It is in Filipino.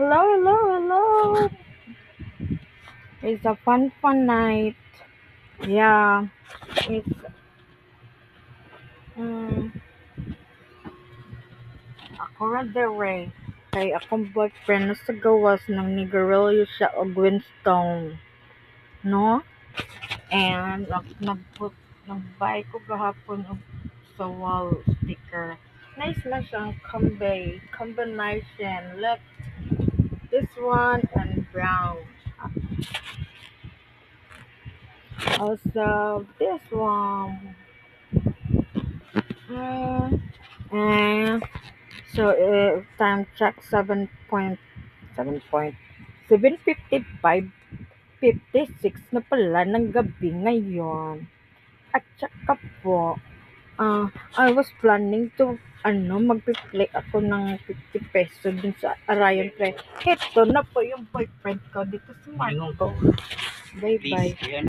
Hello, hello, hello. It's a fun night. Yeah, it's um, ako ra dere. Kay akong boyfriend nasa gawas ng nigarilyo siya og Winston, no? And nag-buy ko gahapon og sa wall sticker. Nice na siyang combination. Look, this one and brown. Also, this one. Mm, and time check 7.56 na pala ng gabi ngayon. At saka po, I was planning to magpi-play ako ng 50 peso dun sa Arayon Play. Ito na po yung boyfriend ko dito sa Marco. Bye-bye.